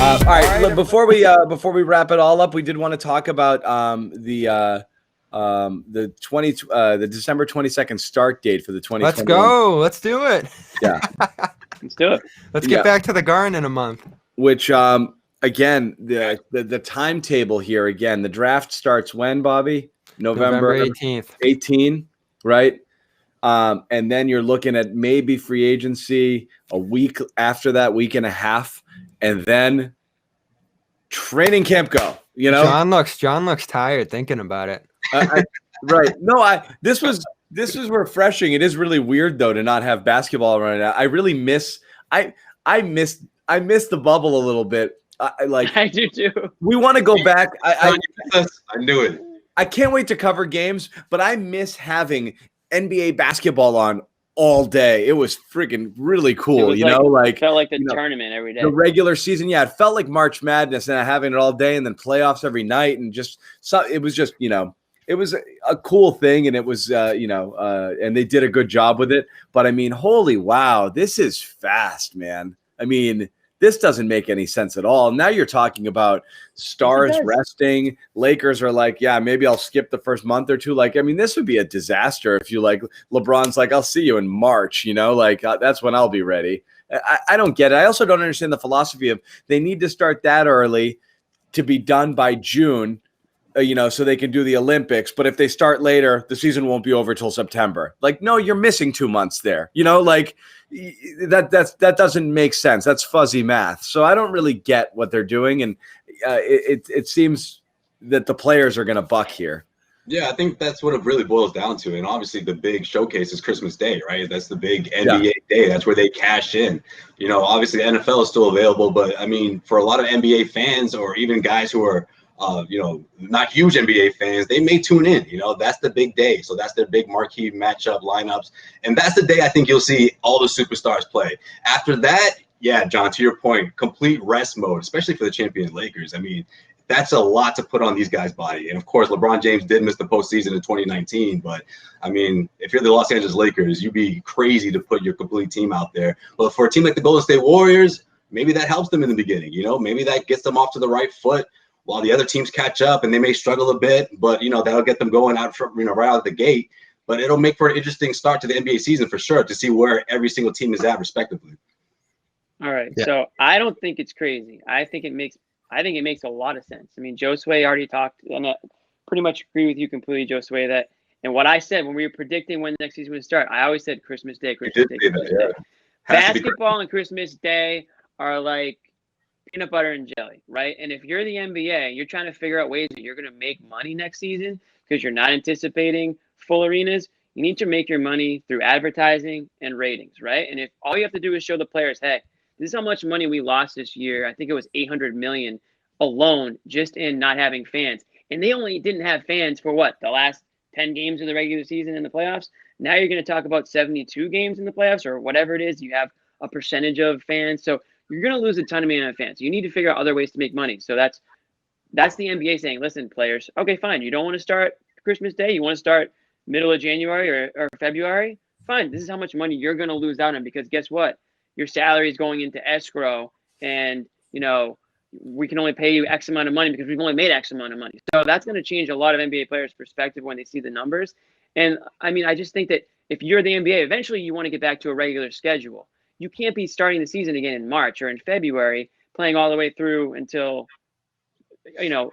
All right. Look, before we wrap it all up, we did want to talk about the December 22nd start date for the 2021. Let's go. Let's do it. Yeah. Let's do it. Let's get back to the Garden in a month. Which again, the timetable here again, the draft starts when, Bobby? November 18th. 18, right? And then you're looking at maybe free agency a week after that, week and a half, and then training camp go. You know, John looks tired thinking about it. Right? No, this was refreshing. It is really weird though to not have basketball right now. I really miss. I miss the bubble a little bit. I do too. We want to go back. I knew it. I can't wait to cover games, but I miss having NBA basketball on all day. It was freaking really cool. It felt like the tournament every day. The regular season, yeah, it felt like March Madness and having it all day, and then playoffs every night, and it was just it was a cool thing, and it was and they did a good job with it. But I mean, holy wow, this is fast, man. I mean, this doesn't make any sense at all. Now you're talking about stars resting. Lakers are like, yeah, maybe I'll skip the first month or two. Like, I mean, this would be a disaster if LeBron's like, I'll see you in March, that's when I'll be ready. I don't get it. I also don't understand the philosophy of they need to start that early to be done by June, so they can do the Olympics. But if they start later, the season won't be over till September. Like, no, you're missing 2 months there. That doesn't make sense. That's fuzzy math. So I don't really get what they're doing, and it seems that the players are going to buck here. Yeah, I think that's what it really boils down to. And obviously, the big showcase is Christmas Day, right? That's the big NBA day. That's where they cash in. Obviously, the NFL is still available, but I mean, for a lot of NBA fans or even guys who are not huge NBA fans, they may tune in. That's the big day. So that's their big marquee matchup lineups. And that's the day I think you'll see all the superstars play. After that, yeah, John, to your point, complete rest mode, especially for the champion Lakers. I mean, that's a lot to put on these guys' body. And of course, LeBron James did miss the postseason in 2019. But I mean, if you're the Los Angeles Lakers, you'd be crazy to put your complete team out there. But for a team like the Golden State Warriors, maybe that helps them in the beginning. Maybe that gets them off to the right foot, while the other teams catch up and they may struggle a bit, but that'll get them going out from, right out of the gate. But it'll make for an interesting start to the NBA season for sure, to see where every single team is at respectively. All right. Yeah. So I don't think it's crazy. I think it makes a lot of sense. I mean, Josue already talked, and I pretty much agree with you completely, Josue, that, and what I said when we were predicting when the next season would start, I always said Christmas Day. Basketball and Christmas Day are like peanut butter and jelly, right? And if you're the NBA, you're trying to figure out ways that you're going to make money next season because you're not anticipating full arenas. You need to make your money through advertising and ratings, right? And if all you have to do is show the players, hey, this is how much money we lost this year. I think it was $800 million alone just in not having fans. And they only didn't have fans for the last 10 games of the regular season and the playoffs. Now you're going to talk about 72 games in the playoffs or whatever it is. You have a percentage of fans. So you're going to lose a ton of money on fans. You need to figure out other ways to make money. So that's the NBA saying, listen, players, okay, fine. You don't want to start Christmas Day. You want to start middle of January or February. Fine. This is how much money you're going to lose out on, because guess what? Your salary is going into escrow, and, we can only pay you X amount of money because we've only made X amount of money. So that's going to change a lot of NBA players' perspective when they see the numbers. And I mean, I just think that if you're the NBA, eventually you want to get back to a regular schedule. You can't be starting the season again in March or in February, playing all the way through until,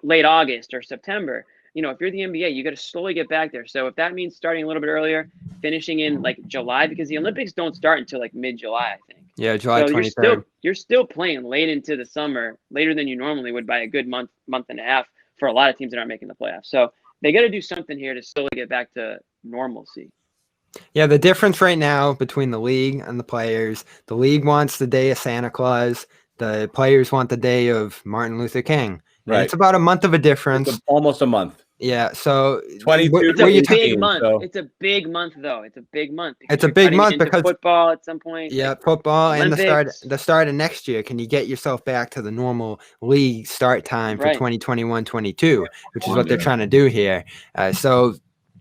late August or September. If you're the NBA, you got to slowly get back there. So if that means starting a little bit earlier, finishing in like July, because the Olympics don't start until like mid-July, I think. Yeah, July 23rd. You're still playing late into the summer, later than you normally would by a good month and a half for a lot of teams that aren't making the playoffs. So they got to do something here to slowly get back to normalcy. Yeah, the difference right now between the league and the players, the league wants the day of Santa Claus. The players want the day of Martin Luther King. Right. And it's about a month of a difference. Almost a month. Yeah, so 22. It's a big month. So. It's a big month, though. It's a big month. It's a big month because football at some point. Yeah, football Olympics. And the start of next year. Can you get yourself back to the normal league start time for 2021-22, which is what they're trying to do here. And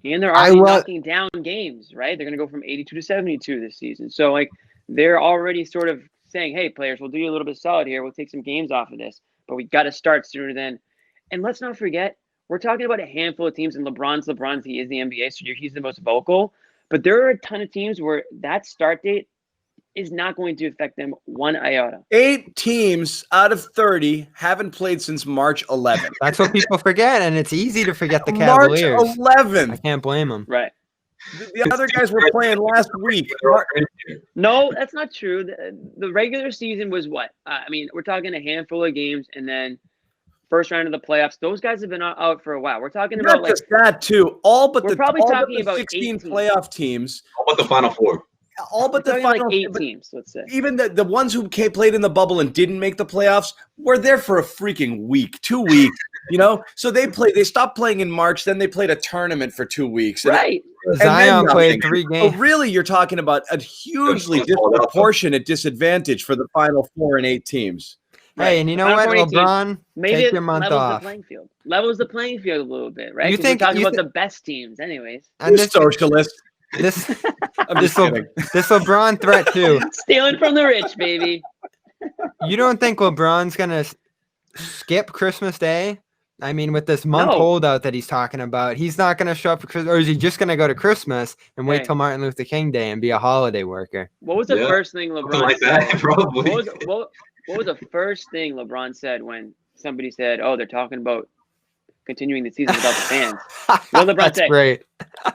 they're already knocking down games, right? They're going to go from 82 to 72 this season. So, they're already sort of saying, hey, players, we'll do you a little bit solid here. We'll take some games off of this, but we got to start sooner than. And let's not forget, we're talking about a handful of teams, and LeBron's. He is the NBA, so he's the most vocal. But there are a ton of teams where that start date is not going to affect them one iota. 8 teams out of 30 haven't played since March 11th. That's what people forget, and it's easy to forget the Cavaliers. March 11th. I can't blame them. Right. The other guys were playing last week. No, that's not true. The regular season was what? I mean, we're talking a handful of games, and then first round of the playoffs. Those guys have been out for a while. We're talking about not just that too. All but we're the probably all talking but the about 16 18. playoff teams. All but the Final Four. All but the final, like 8 teams, let's say. Even the ones who played in the bubble and didn't make the playoffs were there for a freaking week, 2 weeks. So they stopped playing in March. Then they played a tournament for 2 weeks. Right. Zion played 3 games. So really, you're talking about a hugely disproportionate disadvantage for the Final 4 and 8 teams. Hey, and you know what, LeBron? Take your month off. Levels the playing field a little bit, right? You think we're talking about the best teams, anyways? And this socialist. This LeBron threat too. Stealing from the rich, baby. You don't think LeBron's gonna skip Christmas Day? I mean, with this month holdout that he's talking about, he's not gonna show up for Christmas, or is he just gonna go to Christmas and wait till Martin Luther King Day and be a holiday worker? What was the first thing LeBron said? Probably. What was the first thing LeBron said when somebody said, "Oh, they're talking about continuing the season without the fans"? What LeBron That's said? Great.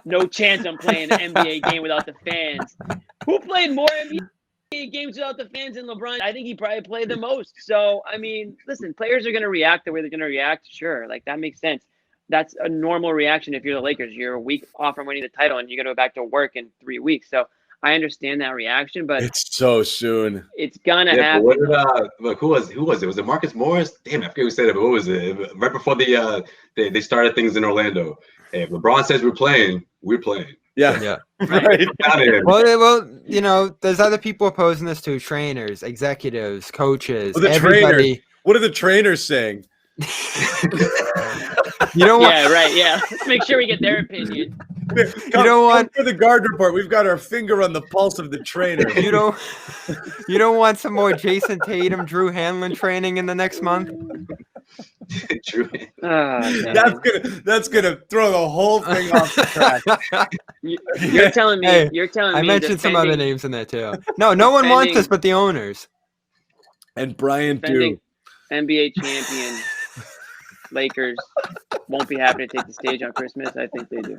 No chance I'm playing an NBA game without the fans. Who played more NBA games without the fans than LeBron? I think he probably played the most. So, I mean, listen, players are going to react the way they're going to react. Sure, like that makes sense. That's a normal reaction if you're the Lakers. You're a week off from winning the title, and you're going to go back to work in 3 weeks. So I understand that reaction, but it's so soon. It's gonna happen. What did, who was it? Was it Marcus Morris? Damn, I forget who said it. But what was it? Right before they started things in Orlando. Hey, if LeBron says we're playing, we're playing. Yeah. Right. Well, there's other people opposing this too: trainers, executives, coaches, everybody. What are the trainers saying? Yeah, right. Yeah, let's make sure we get their opinion. Come for the guard report. We've got our finger on the pulse of the trainer. You don't want some more Jason Tatum, Drew Hanlon training in the next month? True. That's gonna throw the whole thing off the track. You're telling me. Hey, you're telling me. I mentioned some other names in there too. No one wants this but the owners. And Brian too. NBA champion Lakers won't be happy to take the stage on Christmas. I think they do.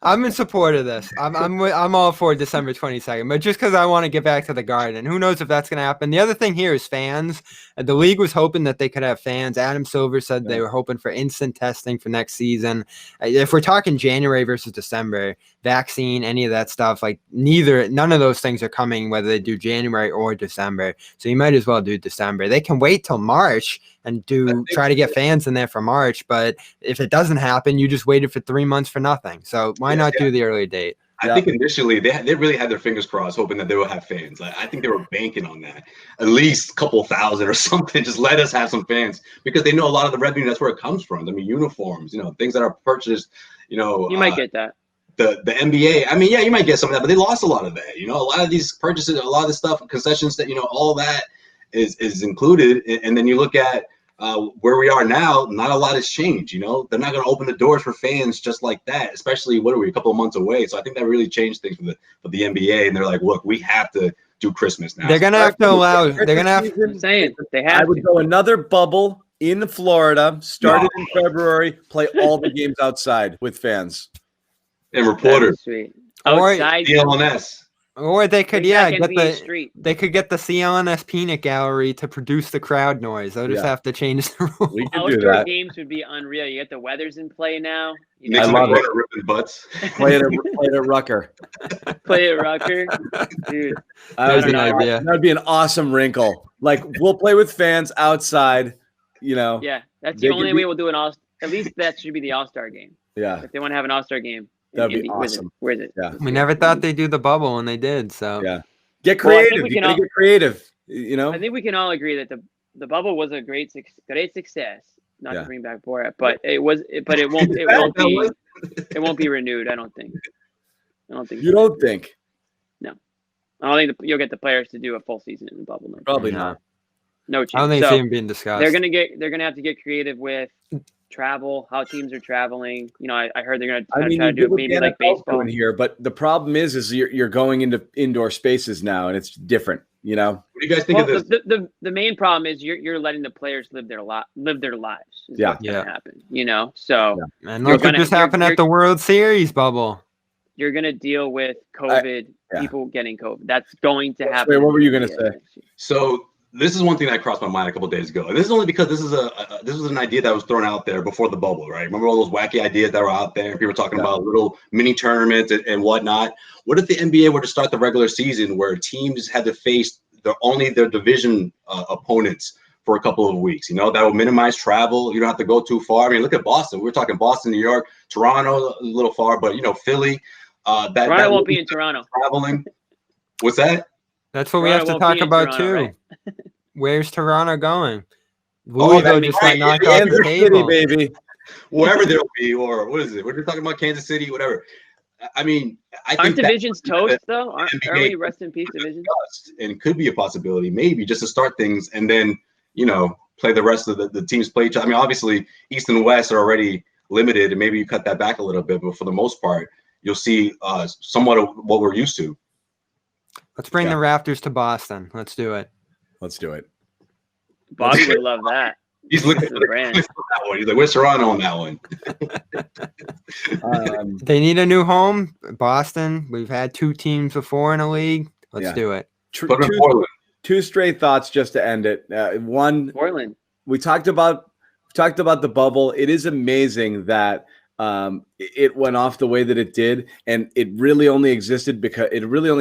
I'm in support of this. I'm all for December 22nd, but just because I want to get back to the Garden. Who knows if that's going to happen? The other thing here is fans. The league was hoping that they could have fans. Adam Silver said they were hoping for instant testing for next season. If we're talking January versus December, vaccine, any of that stuff, like none of those things are coming, whether they do January or December. So you might as well do December. They can wait till March and try to get fans in there for March. But if it doesn't happen, you just waited for 3 months for nothing. So why not do the early date? I think initially they really had their fingers crossed, hoping that they would have fans. I think they were banking on that, at least a couple thousand or something. Just let us have some fans, because they know a lot of the revenue. That's where it comes from. I mean, uniforms, things that are purchased. You might get that. The NBA. I mean, yeah, you might get some of that, but they lost a lot of that. A lot of these purchases, a lot of the stuff, concessions that all that is included. And then you look at where we are now, not a lot has changed. They're not going to open the doors for fans just like that, especially what are we, a couple of months away. So I think that really changed things for the NBA. And they're like, look, we have to do Christmas now. They're going to have to allow. They're going to have. I'm saying they have. I would go another bubble in Florida, started in February, play all the games outside with fans and reporters. Sweet. Outside CLNS. Or they could, get they could get the CLNS Peanut Gallery to produce the crowd noise. They'll just have to change the rules. We could do Outdoor that. games would be unreal. You get the weather's in play now. I love it. Ripping butts. Play it at Rucker. Play it Rucker, dude. That'd be an awesome wrinkle. Like, we'll play with fans outside. Yeah, that's the only way we'll do an all. At least that should be the All-Star game. Yeah, if they want to have an All-Star game. That'd be awesome. Where is it? Yeah. We never thought they'd do the bubble, and they did. So get creative. You gotta get creative. I think we can all agree that the bubble was a great success. Not to bring back Borat, but it won't be renewed. I don't think. You don't think? No. I don't think you'll get the players to do a full season in the bubble. No, Probably No. not. no I chance. don't think So it's even being discussed. they're gonna have to get creative with travel, how teams are traveling. You know, I heard they're gonna try to do maybe like baseball in here, but the problem is you're going into indoor spaces now, and it's different. You know, What do you guys think of this? The main problem is you're letting the players live their lives. Is Yeah. what's gonna happen. You know, so And look what just happened at the World Series bubble. you're gonna deal with COVID, people getting COVID. That's going to happen. Wait, what were you gonna say? So this is one thing that crossed my mind a couple days ago, and this is only because this was an idea that was thrown out there before the bubble, right? Remember all those wacky ideas that were out there? People were talking about little mini tournaments and whatnot. What if the NBA were to start the regular season where teams had to face their division opponents for a couple of weeks? You know, that would minimize travel. You don't have to go too far. I mean, look at Boston. We're talking Boston, New York, Toronto, a little far, but you know, Philly. Toronto won't be in Toronto. Traveling. What's that? That's what we have to talk about Toronto, too. right? Where's Toronto going? Louisville just got knocked off the table, baby. Wherever there'll be, or what is it? We're talking about Kansas City, whatever. I mean, I think aren't divisions toast though? Aren't we rest in peace divisions? And could be a possibility, maybe just to start things, and then play the rest of the teams play each other. I mean, obviously, East and West are already limited, and maybe you cut that back a little bit, but for the most part, you'll see somewhat of what we're used to. Let's bring the Raptors to Boston. Let's do it. Let's do it. Bobby would love that. He's looking for that one. He's like, where's Toronto on that one? They need a new home. Boston. We've had 2 teams before in a league. Let's do it. Two straight thoughts just to end it. One, Portland. We talked about the bubble. It is amazing that it went off the way that it did, and it really only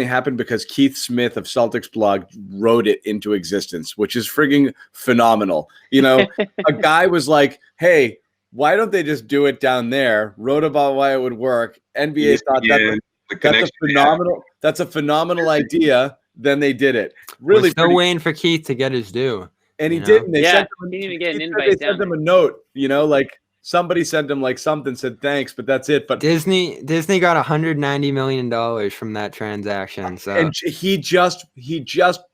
happened because Keith Smith of Celtics blog wrote it into existence, which is frigging phenomenal. You know, a guy was like, "Hey, why don't they just do it down there?" Wrote about why it would work. NBA thought that's a phenomenal idea. Then they did it. Really, we're still waiting for Keith to get his due, and he didn't. They didn't even get an invite. They sent him a note. You know, like. Somebody sent him like something, said thanks, but that's it. But Disney got $190 million from that transaction. So and he just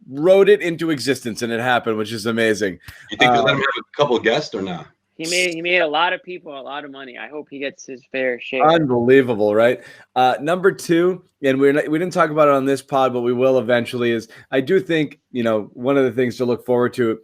wrote it into existence, and it happened, which is amazing. You think they let him have a couple of guests or not? He made a lot of people a lot of money. I hope he gets his fair share. Unbelievable, right? Number 2, and we didn't talk about it on this pod, but we will eventually. Is I do think one of the things to look forward to.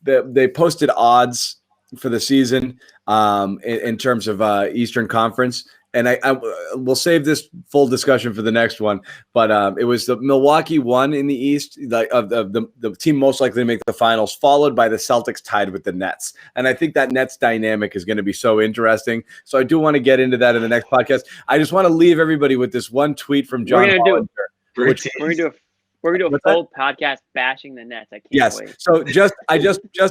They posted odds for the season in terms of Eastern Conference. And I will save this full discussion for the next one. But it was the Milwaukee won in the East, the team most likely to make the finals, followed by the Celtics tied with the Nets. And I think that Nets dynamic is going to be so interesting. So I do want to get into that in the next podcast. I just want to leave everybody with this one tweet from John Hollinger. We're gonna do a full podcast bashing the Nets. I can't wait. So just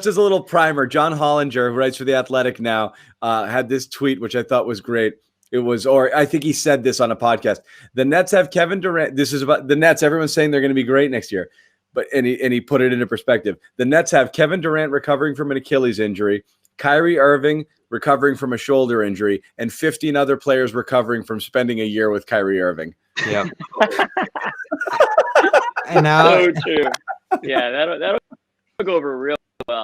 as a little primer, John Hollinger, who writes for The Athletic now, had this tweet which I thought was great. It was, or I think he said this on a podcast. The Nets have Kevin Durant. This is about the Nets. Everyone's saying they're going to be great next year, but and he put it into perspective. The Nets have Kevin Durant recovering from an Achilles injury, Kyrie Irving recovering from a shoulder injury, and 15 other players recovering from spending a year with Kyrie Irving. Yeah. And now, so true. Yeah, that'll go over real well.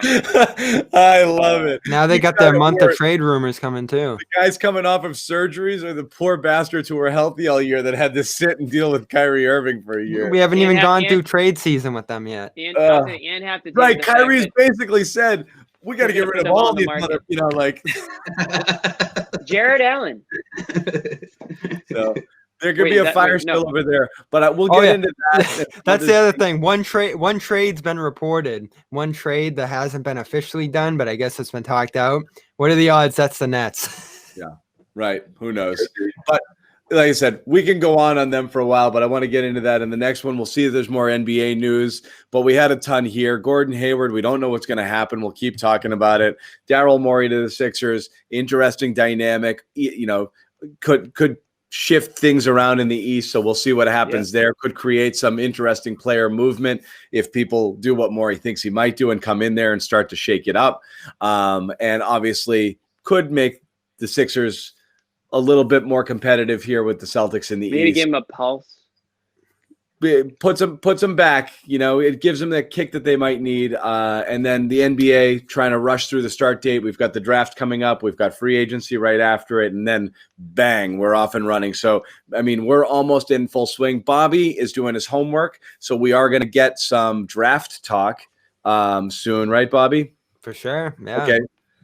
I love it. Now they got their month of trade rumors coming too. The guys coming off of surgeries are the poor bastards who were healthy all year that had to sit and deal with Kyrie Irving for a year. We haven't even gone through trade season with them yet. And have to right. Kyrie's basically said, we got to get rid of all these other, like Jared Allen. So there could be a fire still over there, but we'll get into that. That's the other thing. One trade's been reported. One trade that hasn't been officially done, but I guess it's been talked out. What are the odds that's the Nets? Yeah, right. Who knows? But like I said, we can go on them for a while, but I want to get into that in the next one. We'll see if there's more NBA news, but we had a ton here. Gordon Hayward, we don't know what's going to happen. We'll keep talking about it. Daryl Morey to the Sixers, interesting dynamic. Could shift things around in the East, so we'll see what happens there. Could create some interesting player movement if people do what Morey thinks he might do and come in there and start to shake it up. And obviously could make the Sixers a little bit more competitive here with the Celtics in the East. Maybe give him a pulse. it puts them back. It gives them that kick that they might need. And then the NBA trying to rush through the start date. We've got the draft coming up. We've got free agency right after it. And then bang, we're off and running. So, I mean, we're almost in full swing. Bobby is doing his homework. So we are going to get some draft talk soon. Right, Bobby? For sure. Yeah. Okay.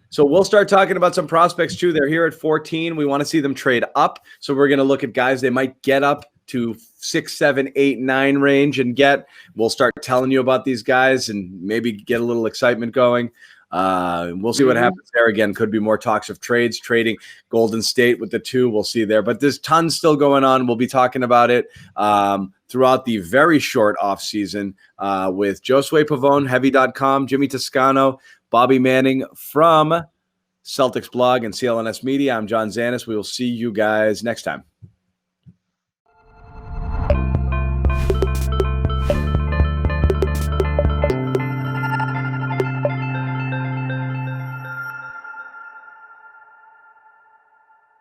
So we'll start talking about some prospects too. They're here at 14. We want to see them trade up. So we're going to look at guys they might get up to 6, 7, 8, 9 range and get. We'll start telling you about these guys and maybe get a little excitement going. We'll see what happens there. Again, could be more talks of trades, trading Golden State with the 2. We'll see there. But there's tons still going on. We'll be talking about it throughout the very short offseason with Josue Pavone, Heavy.com, Jimmy Toscano, Bobby Manning from Celtics Blog and CLNS Media. I'm John Zanis. We will see you guys next time.